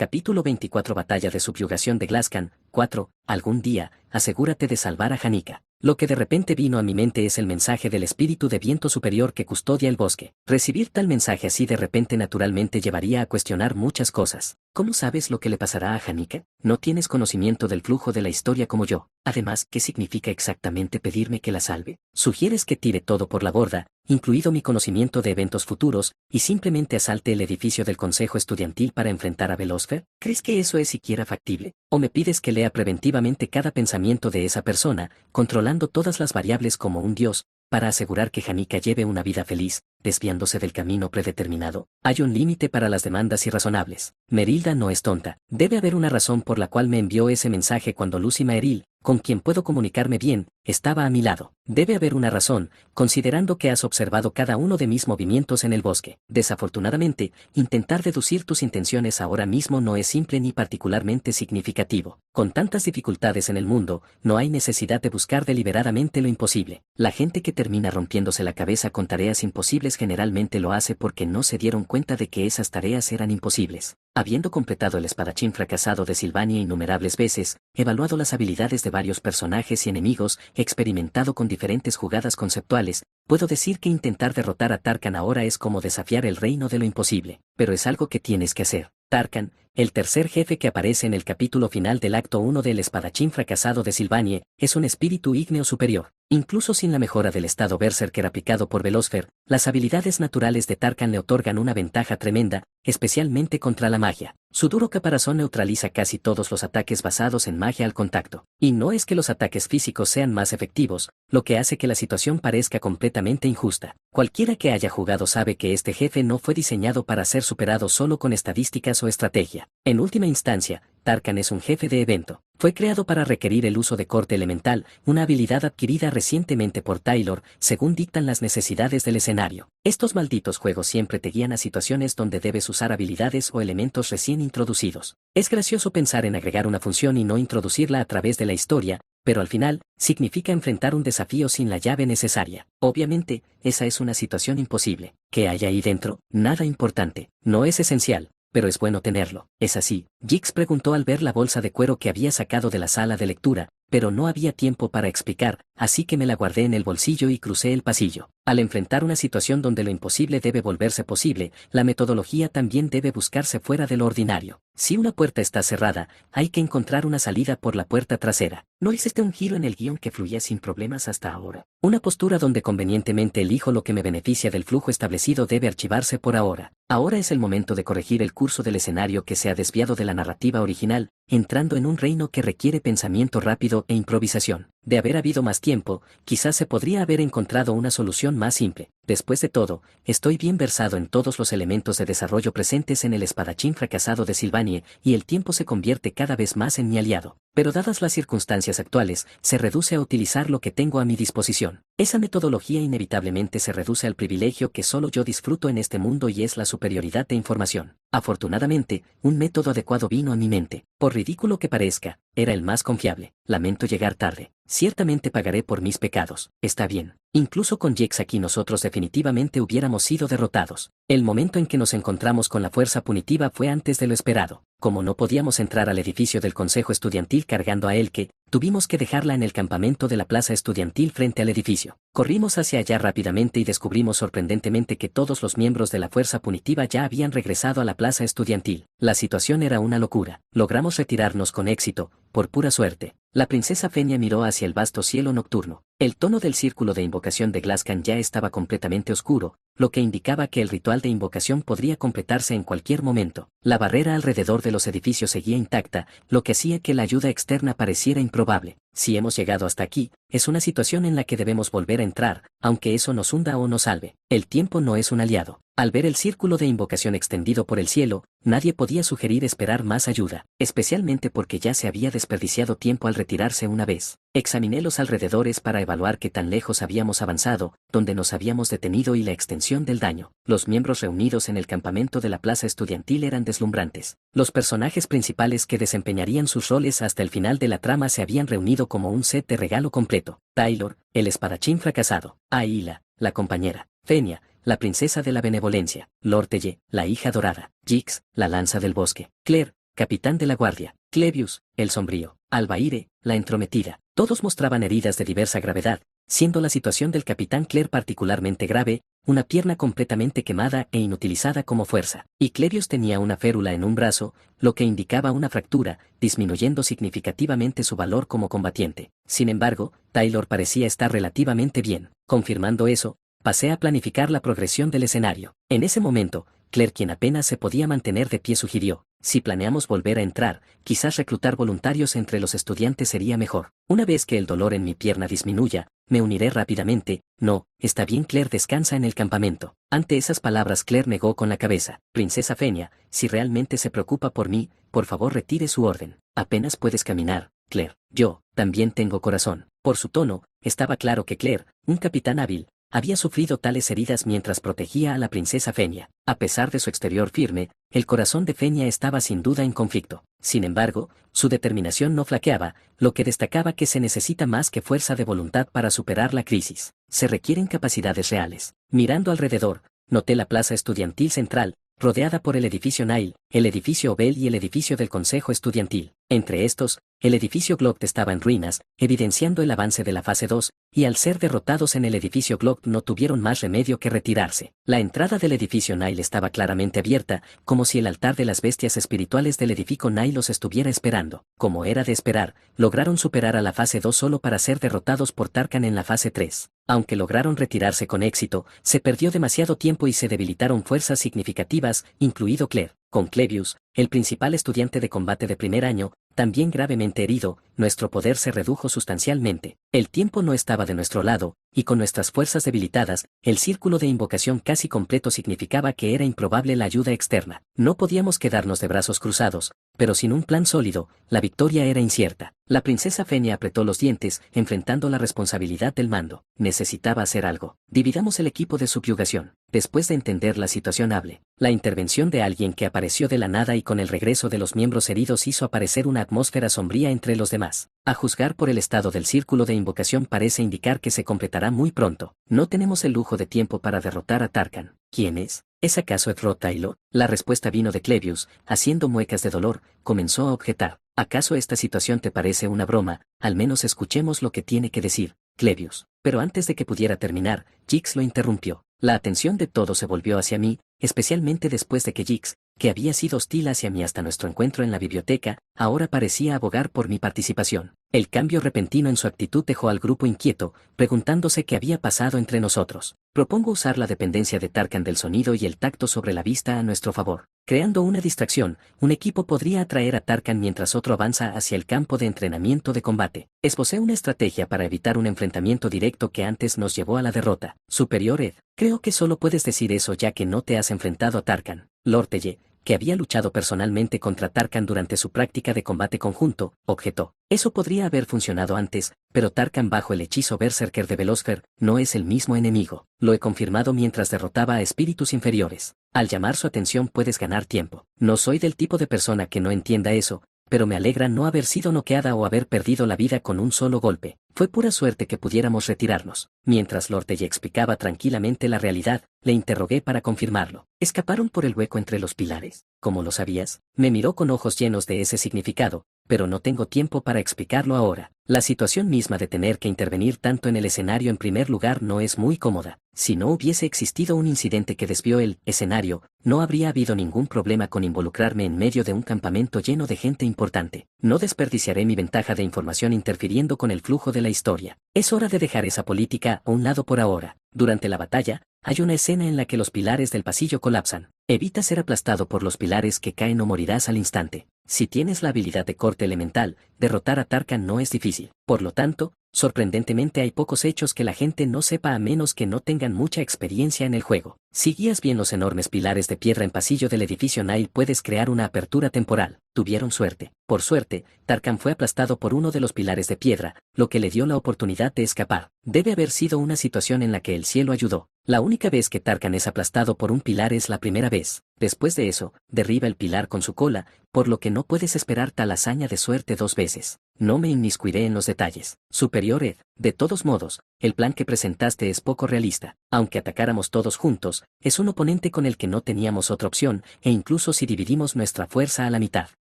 Capítulo 24 Batalla de subyugación de Glascan. 4. Algún día, asegúrate de salvar a Janika. Lo que de repente vino a mi mente es el mensaje del espíritu de viento superior que custodia el bosque. Recibir tal mensaje así de repente naturalmente llevaría a cuestionar muchas cosas. ¿Cómo sabes lo que le pasará a Janika? No tienes conocimiento del flujo de la historia como yo. Además, ¿qué significa exactamente pedirme que la salve? ¿Sugieres que tire todo por la borda, incluido mi conocimiento de eventos futuros, y simplemente asalte el edificio del Consejo Estudiantil para enfrentar a Velosfer? ¿Crees que eso es siquiera factible? ¿O me pides que lea preventivamente cada pensamiento de esa persona, controlando todas las variables como un dios, para asegurar que Janika lleve una vida feliz, desviándose del camino predeterminado? Hay un límite para las demandas irrazonables. Merilda no es tonta. Debe haber una razón por la cual me envió ese mensaje cuando Lucy Maeril, con quien puedo comunicarme bien, estaba a mi lado. Debe haber una razón, considerando que has observado cada uno de mis movimientos en el bosque. Desafortunadamente, intentar deducir tus intenciones ahora mismo no es simple ni particularmente significativo. Con tantas dificultades en el mundo, no hay necesidad de buscar deliberadamente lo imposible. La gente que termina rompiéndose la cabeza con tareas imposibles generalmente lo hace porque no se dieron cuenta de que esas tareas eran imposibles. Habiendo completado el espadachín fracasado de Sylvania innumerables veces, evaluado las habilidades de varios personajes y enemigos, experimentado con diferentes jugadas conceptuales, puedo decir que intentar derrotar a Tarkan ahora es como desafiar el reino de lo imposible, pero es algo que tienes que hacer. Tarkan, el tercer jefe que aparece en el capítulo final del acto 1 del espadachín fracasado de Sylvania, es un espíritu ígneo superior. Incluso sin la mejora del estado berserker aplicado por Velosfer, las habilidades naturales de Tarkan le otorgan una ventaja tremenda, especialmente contra la magia. Su duro caparazón neutraliza casi todos los ataques basados en magia al contacto. Y no es que los ataques físicos sean más efectivos, lo que hace que la situación parezca completamente injusta. Cualquiera que haya jugado sabe que este jefe no fue diseñado para ser superado solo con estadísticas o estrategia. En última instancia, Tarkan es un jefe de evento. Fue creado para requerir el uso de corte elemental, una habilidad adquirida recientemente por Taylor, según dictan las necesidades del escenario. Estos malditos juegos siempre te guían a situaciones donde debes usar habilidades o elementos recién introducidos. Es gracioso pensar en agregar una función y no introducirla a través de la historia, pero al final, significa enfrentar un desafío sin la llave necesaria. Obviamente, esa es una situación imposible. ¿Qué hay ahí dentro? Nada importante. No es esencial, pero es bueno tenerlo. ¿Es así? Jix preguntó al ver la bolsa de cuero que había sacado de la sala de lectura, pero no había tiempo para explicar, así que me la guardé en el bolsillo y crucé el pasillo. Al enfrentar una situación donde lo imposible debe volverse posible, la metodología también debe buscarse fuera de lo ordinario. Si una puerta está cerrada, hay que encontrar una salida por la puerta trasera. ¿No hiciste un giro en el guión que fluía sin problemas hasta ahora? Una postura donde convenientemente elijo lo que me beneficia del flujo establecido debe archivarse por ahora. Ahora es el momento de corregir el curso del escenario que se ha desviado de la narrativa original, entrando en un reino que requiere pensamiento rápido e improvisación. De haber habido más tiempo, quizás se podría haber encontrado una solución más simple. Después de todo, estoy bien versado en todos los elementos de desarrollo presentes en el espadachín fracasado de Sylvania, y el tiempo se convierte cada vez más en mi aliado. Pero dadas las circunstancias actuales, se reduce a utilizar lo que tengo a mi disposición. Esa metodología inevitablemente se reduce al privilegio que solo yo disfruto en este mundo y es la superioridad de información. Afortunadamente, un método adecuado vino a mi mente. Por ridículo que parezca, era el más confiable. Lamento llegar tarde. Ciertamente pagaré por mis pecados. Está bien. Incluso con Jex aquí nosotros definitivamente hubiéramos sido derrotados. El momento en que nos encontramos con la fuerza punitiva fue antes de lo esperado. Como no podíamos entrar al edificio del Consejo Estudiantil cargando a Elke, tuvimos que dejarla en el campamento de la plaza estudiantil frente al edificio. Corrimos hacia allá rápidamente y descubrimos sorprendentemente que todos los miembros de la fuerza punitiva ya habían regresado a la plaza estudiantil. La situación era una locura. Logramos retirarnos con éxito, por pura suerte. La princesa Fenia miró hacia el vasto cielo nocturno. El tono del círculo de invocación de Glascan ya estaba completamente oscuro, lo que indicaba que el ritual de invocación podría completarse en cualquier momento. La barrera alrededor de los edificios seguía intacta, lo que hacía que la ayuda externa pareciera improbable. Si hemos llegado hasta aquí, es una situación en la que debemos volver a entrar, aunque eso nos hunda o nos salve. El tiempo no es un aliado. Al ver el círculo de invocación extendido por el cielo, nadie podía sugerir esperar más ayuda, especialmente porque ya se había desperdiciado tiempo al retirarse una vez. Examiné los alrededores para evaluar qué tan lejos habíamos avanzado, dónde nos habíamos detenido y la extensión del daño. Los miembros reunidos en el campamento de la plaza estudiantil eran deslumbrantes. Los personajes principales que desempeñarían sus roles hasta el final de la trama se habían reunido como un set de regalo completo. Taylor, el espadachín fracasado. Aila, la compañera. Fenia, la princesa de la benevolencia. Lortelle, la hija dorada. Jix, la lanza del bosque. Claire, capitán de la guardia, Clevius, el sombrío, Albaire, la entrometida. Todos mostraban heridas de diversa gravedad, siendo la situación del capitán Claire particularmente grave, una pierna completamente quemada e inutilizada como fuerza, y Clevius tenía una férula en un brazo, lo que indicaba una fractura, disminuyendo significativamente su valor como combatiente. Sin embargo, Taylor parecía estar relativamente bien. Confirmando eso, pasé a planificar la progresión del escenario. En ese momento, Claire, quien apenas se podía mantener de pie, sugirió: si planeamos volver a entrar, quizás reclutar voluntarios entre los estudiantes sería mejor. Una vez que el dolor en mi pierna disminuya, me uniré rápidamente. No, está bien, Claire descansa en el campamento. Ante esas palabras, Claire negó con la cabeza. Princesa Fenia, si realmente se preocupa por mí, por favor retire su orden. Apenas puedes caminar, Claire. Yo, también tengo corazón. Por su tono, estaba claro que Claire, un capitán hábil, había sufrido tales heridas mientras protegía a la princesa Fenia. A pesar de su exterior firme, el corazón de Fenia estaba sin duda en conflicto. Sin embargo, su determinación no flaqueaba, lo que destacaba que se necesita más que fuerza de voluntad para superar la crisis. Se requieren capacidades reales. Mirando alrededor, noté la plaza estudiantil central, rodeada por el edificio Nile, el edificio Obel y el edificio del Consejo Estudiantil. Entre estos, el edificio Glock estaba en ruinas, evidenciando el avance de la fase 2, y al ser derrotados en el edificio Glock no tuvieron más remedio que retirarse. La entrada del edificio Nile estaba claramente abierta, como si el altar de las bestias espirituales del edificio Nile los estuviera esperando. Como era de esperar, lograron superar a la fase 2 solo para ser derrotados por Tarkan en la fase 3. Aunque lograron retirarse con éxito, se perdió demasiado tiempo y se debilitaron fuerzas significativas, incluido Claire. Con Clevius, el principal estudiante de combate de primer año, también gravemente herido, nuestro poder se redujo sustancialmente. El tiempo no estaba de nuestro lado, y con nuestras fuerzas debilitadas, el círculo de invocación casi completo significaba que era improbable la ayuda externa. No podíamos quedarnos de brazos cruzados, pero sin un plan sólido, la victoria era incierta. La princesa Fenia apretó los dientes, enfrentando la responsabilidad del mando. Necesitaba hacer algo. Dividamos el equipo de subyugación. Después de entender la situación, hable. La intervención de alguien que apareció de la nada y con el regreso de los miembros heridos hizo aparecer una atmósfera sombría entre los demás. A juzgar por el estado del círculo de invocación, parece indicar que se completará muy pronto. No tenemos el lujo de tiempo para derrotar a Tarkan. ¿Quién es? ¿Es acaso Edrod Taylor? La respuesta vino de Clevius, haciendo muecas de dolor. Comenzó a objetar. ¿Acaso esta situación te parece una broma? Al menos escuchemos lo que tiene que decir, Clevius. Pero antes de que pudiera terminar, Jix lo interrumpió. La atención de todos se volvió hacia mí, especialmente después de que Jix, que había sido hostil hacia mí hasta nuestro encuentro en la biblioteca, ahora parecía abogar por mi participación. El cambio repentino en su actitud dejó al grupo inquieto, preguntándose qué había pasado entre nosotros. Propongo usar la dependencia de Tarkan del sonido y el tacto sobre la vista a nuestro favor. Creando una distracción, un equipo podría atraer a Tarkan mientras otro avanza hacia el campo de entrenamiento de combate. Esbocé una estrategia para evitar un enfrentamiento directo que antes nos llevó a la derrota. Superior Ed, creo que solo puedes decir eso ya que no te has enfrentado a Tarkan. Lord Telle, que había luchado personalmente contra Tarkan durante su práctica de combate conjunto, objetó. Eso podría haber funcionado antes, pero Tarkan bajo el hechizo Berserker de Velosfer no es el mismo enemigo. Lo he confirmado mientras derrotaba a espíritus inferiores. Al llamar su atención puedes ganar tiempo. No soy del tipo de persona que no entienda eso, pero me alegra no haber sido noqueada o haber perdido la vida con un solo golpe. Fue pura suerte que pudiéramos retirarnos. Mientras Lord Telle explicaba tranquilamente la realidad, le interrogué para confirmarlo. ¿Escaparon por el hueco entre los pilares? ¿Cómo lo sabías? Me miró con ojos llenos de ese significado, pero no tengo tiempo para explicarlo ahora. La situación misma de tener que intervenir tanto en el escenario en primer lugar no es muy cómoda. Si no hubiese existido un incidente que desvió el escenario, no habría habido ningún problema con involucrarme en medio de un campamento lleno de gente importante. No desperdiciaré mi ventaja de información interfiriendo con el flujo de la historia. Es hora de dejar esa política a un lado por ahora. Durante la batalla, hay una escena en la que los pilares del pasillo colapsan. Evita ser aplastado por los pilares que caen o morirás al instante. Si tienes la habilidad de corte elemental, derrotar a Tarkan no es difícil. Por lo tanto, sorprendentemente hay pocos hechos que la gente no sepa a menos que no tengan mucha experiencia en el juego. Si guías bien los enormes pilares de piedra en pasillo del edificio Nile puedes crear una apertura temporal. Tuvieron suerte. Por suerte, Tarkan fue aplastado por uno de los pilares de piedra, lo que le dio la oportunidad de escapar. Debe haber sido una situación en la que el cielo ayudó. La única vez que Tarkan es aplastado por un pilar es la primera vez. Después de eso, derriba el pilar con su cola, por lo que no puedes esperar tal hazaña de suerte dos veces. No me inmiscuiré en los detalles. Superior Ed, de todos modos, el plan que presentaste es poco realista. Aunque atacáramos todos juntos, es un oponente con el que no teníamos otra opción, e incluso si dividimos nuestra fuerza a la mitad,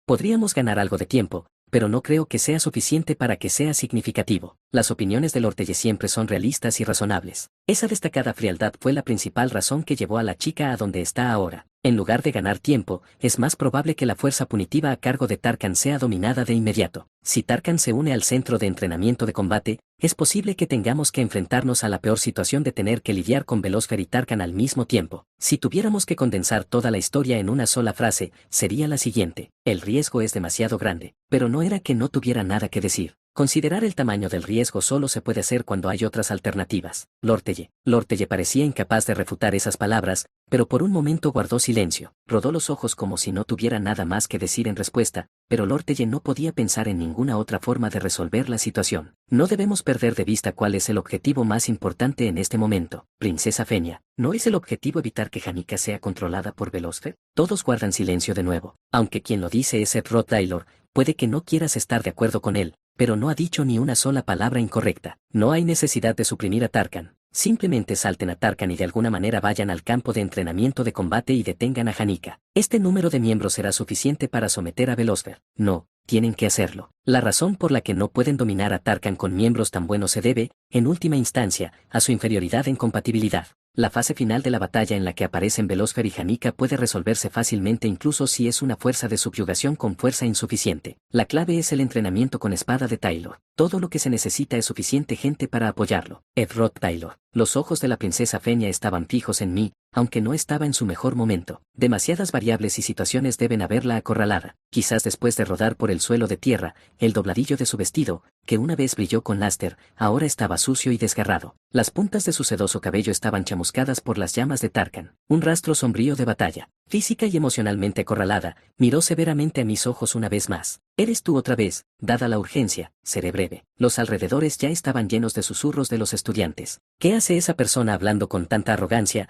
Podríamos ganar algo de tiempo, pero no creo que sea suficiente para que sea significativo. Las opiniones del Ortelle siempre son realistas y razonables. Esa destacada frialdad fue la principal razón que llevó a la chica a donde está ahora. En lugar de ganar tiempo, es más probable que la fuerza punitiva a cargo de Tarkan sea dominada de inmediato. Si Tarkan se une al centro de entrenamiento de combate, es posible que tengamos que enfrentarnos a la peor situación de tener que lidiar con Velosfer y Tarkan al mismo tiempo. Si tuviéramos que condensar toda la historia en una sola frase, sería la siguiente: el riesgo es demasiado grande, pero no era que no tuviera nada que decir. Considerar el tamaño del riesgo solo se puede hacer cuando hay otras alternativas. L'Ortelle parecía incapaz de refutar esas palabras, pero por un momento guardó silencio. Rodó los ojos como si no tuviera nada más que decir en respuesta, pero L'Ortelle no podía pensar en ninguna otra forma de resolver la situación. No debemos perder de vista cuál es el objetivo más importante en este momento. Princesa Fenia, ¿no es el objetivo evitar que Janica sea controlada por Velosfer? Todos guardan silencio de nuevo. Aunque quien lo dice es Ed Roth Taylor, puede que no quieras estar de acuerdo con él, pero no ha dicho ni una sola palabra incorrecta. No hay necesidad de suprimir a Tarkan. Simplemente salten a Tarkan y de alguna manera vayan al campo de entrenamiento de combate y detengan a Janica. Este número de miembros será suficiente para someter a Velosfer. No, tienen que hacerlo. La razón por la que no pueden dominar a Tarkan con miembros tan buenos se debe, en última instancia, a su inferioridad en compatibilidad. La fase final de la batalla en la que aparecen Velosfer y Janica puede resolverse fácilmente incluso si es una fuerza de subyugación con fuerza insuficiente. La clave es el entrenamiento con espada de Taylor. Todo lo que se necesita es suficiente gente para apoyarlo. Ed Roth Taylor. Los ojos de la princesa Fenia estaban fijos en mí, aunque no estaba en su mejor momento. Demasiadas variables y situaciones deben haberla acorralada. Quizás después de rodar por el suelo de tierra, el dobladillo de su vestido, que una vez brilló con láster, ahora estaba sucio y desgarrado. Las puntas de su sedoso cabello estaban chamuscadas por las llamas de Tarkan. Un rastro sombrío de batalla. Física y emocionalmente acorralada, miró severamente a mis ojos una vez más. ¿Eres tú otra vez? Dada la urgencia, seré breve. Los alrededores ya estaban llenos de susurros de los estudiantes. ¿Qué hace esa persona hablando con tanta arrogancia?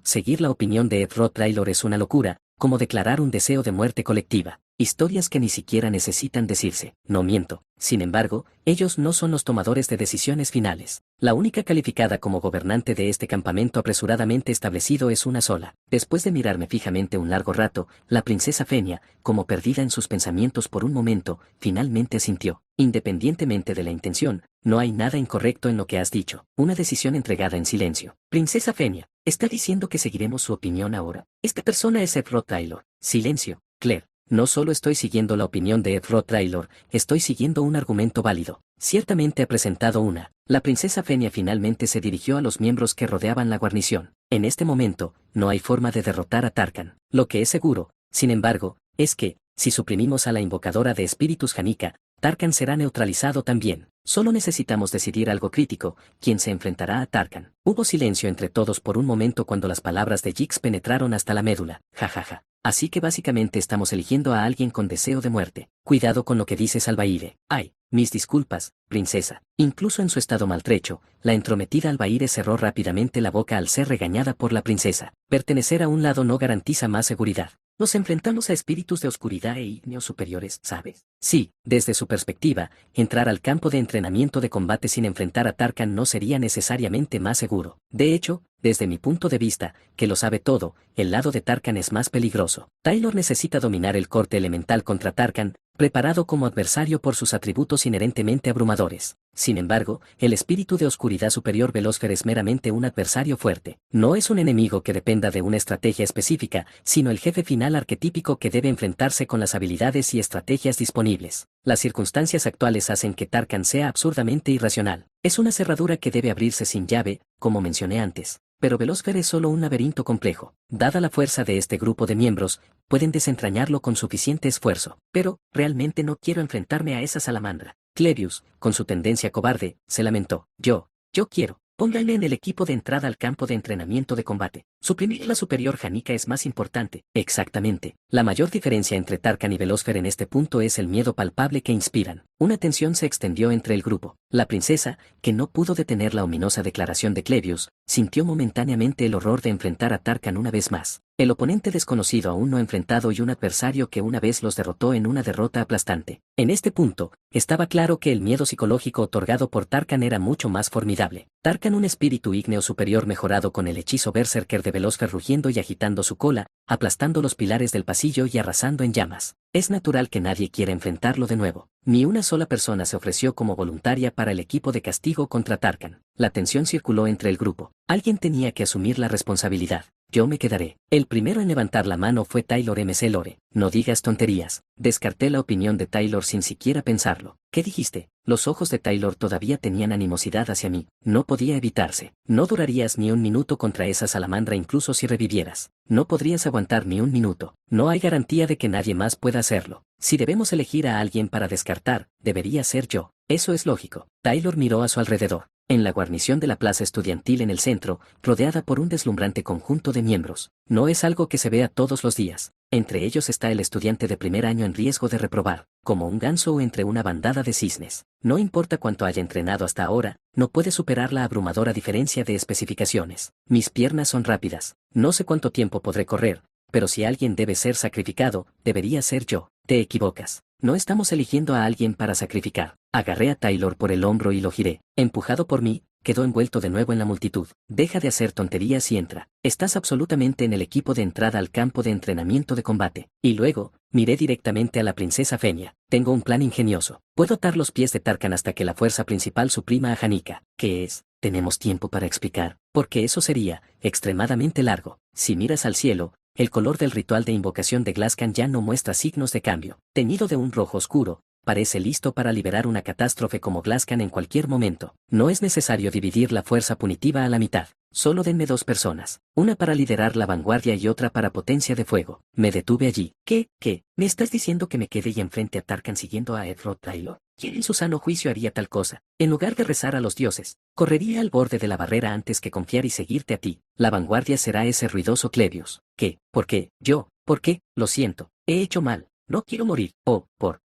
Seguir la opinión de Ed Roth Taylor es una locura, como declarar un deseo de muerte colectiva. Historias que ni siquiera necesitan decirse. No miento. Sin embargo, ellos no son los tomadores de decisiones finales. La única calificada como gobernante de este campamento apresuradamente establecido es una sola. Después de mirarme fijamente un largo rato, la princesa Fenia, como perdida en sus pensamientos por un momento, finalmente asintió. Independientemente de la intención, no hay nada incorrecto en lo que has dicho. Una decisión entregada en silencio. Princesa Fenia, ¿está diciendo que seguiremos su opinión ahora? Esta persona es Ed Roth Taylor. Silencio, Claire. No solo estoy siguiendo la opinión de Ed Roth Taylor, estoy siguiendo un argumento válido. Ciertamente ha presentado una. La princesa Fenia finalmente se dirigió a los miembros que rodeaban la guarnición. En este momento, no hay forma de derrotar a Tarkan. Lo que es seguro, sin embargo, es que, si suprimimos a la invocadora de espíritus Janica, Tarkan será neutralizado también. Solo necesitamos decidir algo crítico: ¿quién se enfrentará a Tarkan? Hubo silencio entre todos por un momento cuando las palabras de Jix penetraron hasta la médula. Jajaja. Así que básicamente estamos eligiendo a alguien con deseo de muerte. Cuidado con lo que dices, Albaire. Ay, mis disculpas, princesa. Incluso en su estado maltrecho, la entrometida Albaire cerró rápidamente la boca al ser regañada por la princesa. Pertenecer a un lado no garantiza más seguridad. Nos enfrentamos a espíritus de oscuridad e ígneos superiores, ¿sabes? Sí, desde su perspectiva, entrar al campo de entrenamiento de combate sin enfrentar a Tarkan no sería necesariamente más seguro. De hecho, desde mi punto de vista, que lo sabe todo, el lado de Tarkan es más peligroso. Taylor necesita dominar el corte elemental contra Tarkan, preparado como adversario por sus atributos inherentemente abrumadores. Sin embargo, el espíritu de oscuridad superior Velosfer es meramente un adversario fuerte. No es un enemigo que dependa de una estrategia específica, sino el jefe final arquetípico que debe enfrentarse con las habilidades y estrategias disponibles. Las circunstancias actuales hacen que Tarkan sea absurdamente irracional. Es una cerradura que debe abrirse sin llave, como mencioné antes. Pero Velosfer es solo un laberinto complejo. Dada la fuerza de este grupo de miembros, pueden desentrañarlo con suficiente esfuerzo. Pero, realmente no quiero enfrentarme a esa salamandra. Clevius, con su tendencia cobarde, se lamentó. Yo quiero. Pónganle en el equipo de entrada al campo de entrenamiento de combate. Suprimir la superior Janica es más importante. Exactamente. La mayor diferencia entre Tarkan y Velosfer en este punto es el miedo palpable que inspiran. Una tensión se extendió entre el grupo. La princesa, que no pudo detener la ominosa declaración de Clevius, sintió momentáneamente el horror de enfrentar a Tarkan una vez más. el oponente desconocido aún no enfrentado y un adversario que una vez los derrotó en una derrota aplastante. En este punto, estaba claro que el miedo psicológico otorgado por Tarkan era mucho más formidable. Tarkan, un espíritu ígneo superior mejorado con el hechizo Berserker de Velosfer rugiendo y agitando su cola, aplastando los pilares del pasillo y arrasando en llamas. Es natural que nadie quiera enfrentarlo de nuevo. Ni una sola persona se ofreció como voluntaria para el equipo de castigo contra Tarkan. La tensión circuló entre el grupo. Alguien tenía que asumir la responsabilidad. Yo me quedaré. El primero en levantar la mano fue Taylor MC Lore. No digas tonterías. Descarté la opinión de Taylor sin siquiera pensarlo. ¿Qué dijiste? Los ojos de Taylor todavía tenían animosidad hacia mí. No podía evitarse. No durarías ni un minuto contra esa salamandra incluso si revivieras. No podrías aguantar ni un minuto. No hay garantía de que nadie más pueda hacerlo. Si debemos elegir a alguien para descartar, debería ser yo. Eso es lógico. Taylor miró a su alrededor. En la guarnición de la plaza estudiantil en el centro, rodeada por un deslumbrante conjunto de miembros. No es algo que se vea todos los días. Entre ellos está el estudiante de primer año en riesgo de reprobar, como un ganso o entre una bandada de cisnes. No importa cuánto haya entrenado hasta ahora, no puede superar la abrumadora diferencia de especificaciones. Mis piernas son rápidas. No sé cuánto tiempo podré correr, pero si alguien debe ser sacrificado, debería ser yo. Te equivocas. No estamos eligiendo a alguien para sacrificar. Agarré a Taylor por el hombro y lo giré. Empujado por mí, quedó envuelto de nuevo en la multitud. Deja de hacer tonterías y entra. Estás absolutamente en el equipo de entrada al campo de entrenamiento de combate. Y luego, miré directamente a la princesa Fenia. Tengo un plan ingenioso. Puedo atar los pies de Tarkan hasta que la fuerza principal suprima a Hanika. ¿Qué es? Tenemos tiempo para explicar. Porque eso sería extremadamente largo. Si miras al cielo, el color del ritual de invocación de Glascan ya no muestra signos de cambio. Teñido de un rojo oscuro, parece listo para liberar una catástrofe como Glascan en cualquier momento. No es necesario dividir la fuerza punitiva a la mitad. Solo denme 2 personas. Una para liderar la vanguardia y otra para potencia de fuego. Me detuve allí. ¿Qué? ¿Me estás diciendo que me quede y enfrente a Tarkan siguiendo a Edward Taylor? ¿Quién en su sano juicio haría tal cosa? En lugar de rezar a los dioses, correría al borde de la barrera antes que confiar y seguirte a ti. La vanguardia será ese ruidoso Clevius. ¿Qué? ¿Por qué? ¿Yo? ¿Por qué? Lo siento. He hecho mal. No quiero morir. Oh,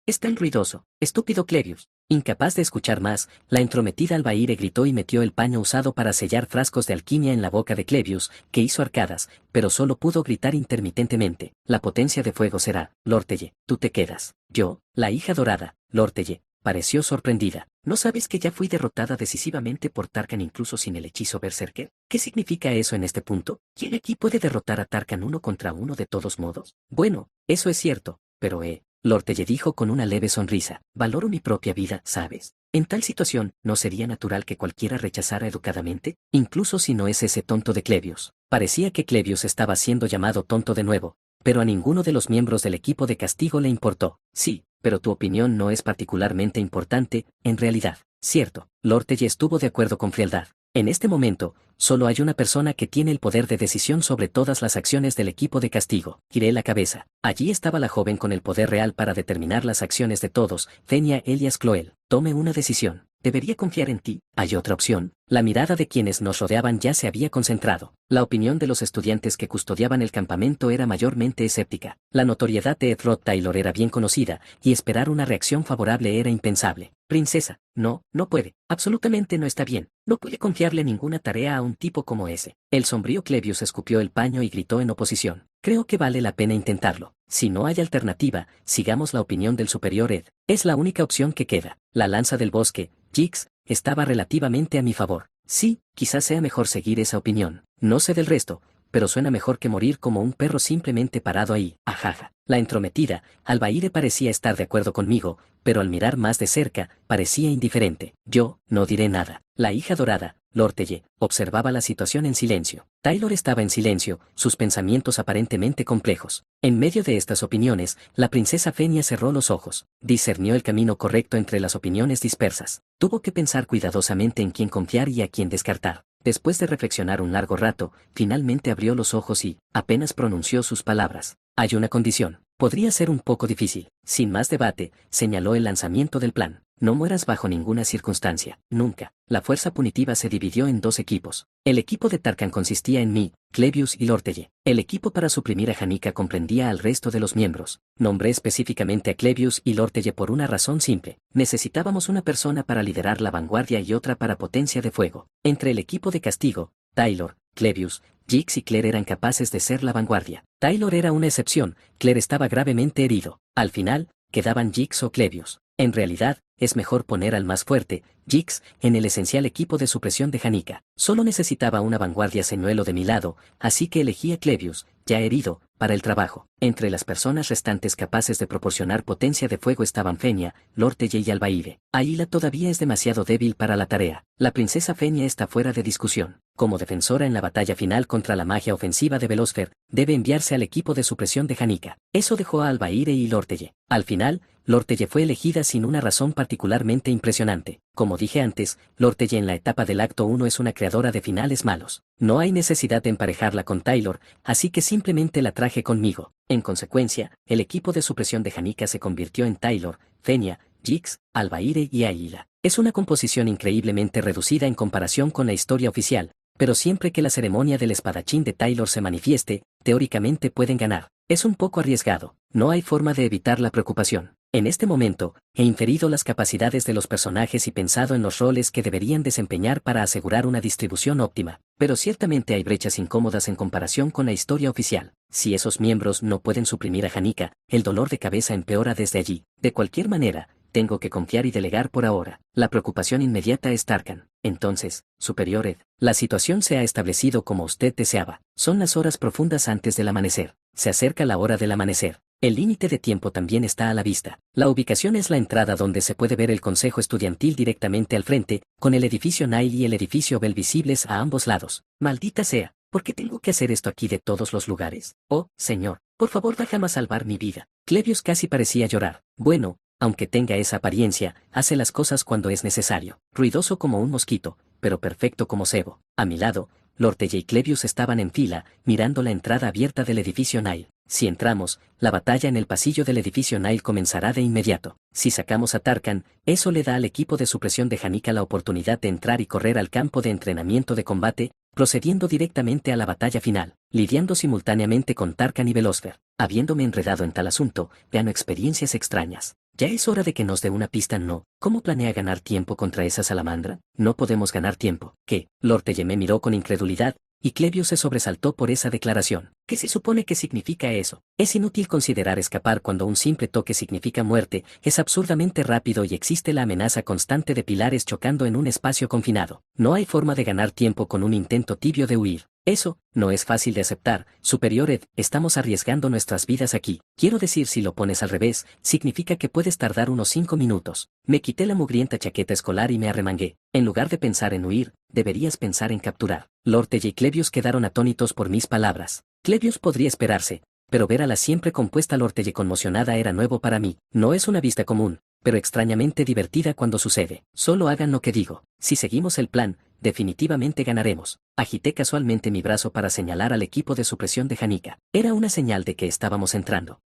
es tan ruidoso. Estúpido Clevius. Incapaz de escuchar más, la entrometida Albaire gritó y metió el paño usado para sellar frascos de alquimia en la boca de Clevius, que hizo arcadas, pero solo pudo gritar intermitentemente. La potencia de fuego será, Lorteye, tú te quedas. Yo, la hija dorada, Lorteye, pareció sorprendida. ¿No sabes que ya fui derrotada decisivamente por Tarkan incluso sin el hechizo Berserker? ¿Qué significa eso en este punto? ¿Quién aquí puede derrotar a Tarkan 1 contra 1 de todos modos? Bueno, eso es cierto, pero Lorteye dijo con una leve sonrisa. Valoro mi propia vida, ¿sabes? En tal situación, ¿no sería natural que cualquiera rechazara educadamente? Incluso si no es ese tonto de Clevius. Parecía que Clevius estaba siendo llamado tonto de nuevo, pero a ninguno de los miembros del equipo de castigo le importó. Sí, pero tu opinión no es particularmente importante, en realidad. Cierto, Lorteye estuvo de acuerdo con frialdad. En este momento, solo hay una persona que tiene el poder de decisión sobre todas las acciones del equipo de castigo. Giré la cabeza. Allí estaba la joven con el poder real para determinar las acciones de todos, Fenia Elias Cloel. Tome una decisión. ¿Debería confiar en ti? ¿Hay otra opción? La mirada de quienes nos rodeaban ya se había concentrado. La opinión de los estudiantes que custodiaban el campamento era mayormente escéptica. La notoriedad de Edward Taylor era bien conocida, y esperar una reacción favorable era impensable. Princesa, no puede. Absolutamente no está bien. No puede confiarle ninguna tarea a un tipo como ese. El sombrío Clevius escupió el paño y gritó en oposición. Creo que vale la pena intentarlo. Si no hay alternativa, sigamos la opinión del superior Ed. Es la única opción que queda. La lanza del bosque, Jix, estaba relativamente a mi favor. Sí, quizás sea mejor seguir esa opinión. No sé del resto, pero suena mejor que morir como un perro simplemente parado ahí. Ajaja. La entrometida, Albaire parecía estar de acuerdo conmigo, pero al mirar más de cerca, parecía indiferente. Yo, no diré nada. La hija dorada, Lorteye, observaba la situación en silencio. Taylor estaba en silencio, sus pensamientos aparentemente complejos. En medio de estas opiniones, la princesa Fenia cerró los ojos. Discernió el camino correcto entre las opiniones dispersas. Tuvo que pensar cuidadosamente en quién confiar y a quién descartar. Después de reflexionar un largo rato, finalmente abrió los ojos y, apenas pronunció sus palabras. Hay una condición. Podría ser un poco difícil. Sin más debate, señaló el lanzamiento del plan. No mueras bajo ninguna circunstancia. Nunca. La fuerza punitiva se dividió en 2 equipos. El equipo de Tarkan consistía en mí, Clevius y Lorteye. El equipo para suprimir a Hanika comprendía al resto de los miembros. Nombré específicamente a Clevius y Lorteye por una razón simple. Necesitábamos una persona para liderar la vanguardia y otra para potencia de fuego. Entre el equipo de castigo, Taylor, Clevius, Jix y Claire eran capaces de ser la vanguardia. Taylor era una excepción, Claire estaba gravemente herido. Al final, quedaban Jix o Clevius. En realidad, es mejor poner al más fuerte, Jix, en el esencial equipo de supresión de Hanika. Solo necesitaba una vanguardia señuelo de mi lado, así que elegí a Clevius, ya herido, para el trabajo. Entre las personas restantes capaces de proporcionar potencia de fuego estaban Fenia, Lorteye y Albaire. Aila todavía es demasiado débil para la tarea. La princesa Fenia está fuera de discusión. Como defensora en la batalla final contra la magia ofensiva de Velosfer, debe enviarse al equipo de supresión de Hanika. Eso dejó a Albaire y Lorteye. Al final, Lorteye fue elegida sin una razón particularmente impresionante. Como dije antes, Lorteye en la etapa del acto 1 es una creadora de finales malos. No hay necesidad de emparejarla con Taylor, así que simplemente la traje conmigo. En consecuencia, el equipo de supresión de Hanika se convirtió en Taylor, Fenia, Jix, Albaire y Aila. Es una composición increíblemente reducida en comparación con la historia oficial, pero siempre que la ceremonia del espadachín de Taylor se manifieste, teóricamente pueden ganar. Es un poco arriesgado, no hay forma de evitar la preocupación. En este momento, he inferido las capacidades de los personajes y pensado en los roles que deberían desempeñar para asegurar una distribución óptima, pero ciertamente hay brechas incómodas en comparación con la historia oficial. Si esos miembros no pueden suprimir a Hanika, el dolor de cabeza empeora desde allí. De cualquier manera, tengo que confiar y delegar por ahora. La preocupación inmediata es Tarkan. Entonces, Superior Ed, la situación se ha establecido como usted deseaba. Son las horas profundas antes del amanecer. Se acerca la hora del amanecer. El límite de tiempo también está a la vista. La ubicación es la entrada donde se puede ver el consejo estudiantil directamente al frente, con el edificio Nile y el edificio Bell visibles a ambos lados. Maldita sea, ¿por qué tengo que hacer esto aquí de todos los lugares? Oh, señor, por favor déjame salvar mi vida. Clevius casi parecía llorar. Bueno, aunque tenga esa apariencia, hace las cosas cuando es necesario. Ruidoso como un mosquito, pero perfecto como cebo. A mi lado, Lorteye y Clevius estaban en fila, mirando la entrada abierta del edificio Nile. Si entramos, la batalla en el pasillo del edificio Nile comenzará de inmediato. Si sacamos a Tarkan, eso le da al equipo de supresión de Hanika la oportunidad de entrar y correr al campo de entrenamiento de combate, procediendo directamente a la batalla final, lidiando simultáneamente con Tarkan y Velosfer. Habiéndome enredado en tal asunto, gano experiencias extrañas. Ya es hora de que nos dé una pista. No. ¿Cómo planea ganar tiempo contra esa salamandra? No podemos ganar tiempo. ¿Qué? Lorteye me miró con incredulidad, y Clevius se sobresaltó por esa declaración. ¿Qué se supone que significa eso? Es inútil considerar escapar cuando un simple toque significa muerte, es absurdamente rápido y existe la amenaza constante de pilares chocando en un espacio confinado. No hay forma de ganar tiempo con un intento tibio de huir. Eso, no es fácil de aceptar, Superior Ed, estamos arriesgando nuestras vidas aquí. Quiero decir, si lo pones al revés, significa que puedes tardar unos 5 minutos. Me quité la mugrienta chaqueta escolar y me arremangué. En lugar de pensar en huir, deberías pensar en capturar. Lorteye y Clevius quedaron atónitos por mis palabras. Clevius podría esperarse, pero ver a la siempre compuesta Lorteye conmocionada era nuevo para mí. No es una vista común, pero extrañamente divertida cuando sucede. Solo hagan lo que digo. Si seguimos el plan, definitivamente ganaremos. Agité casualmente mi brazo para señalar al equipo de supresión de Hanika. Era una señal de que estábamos entrando.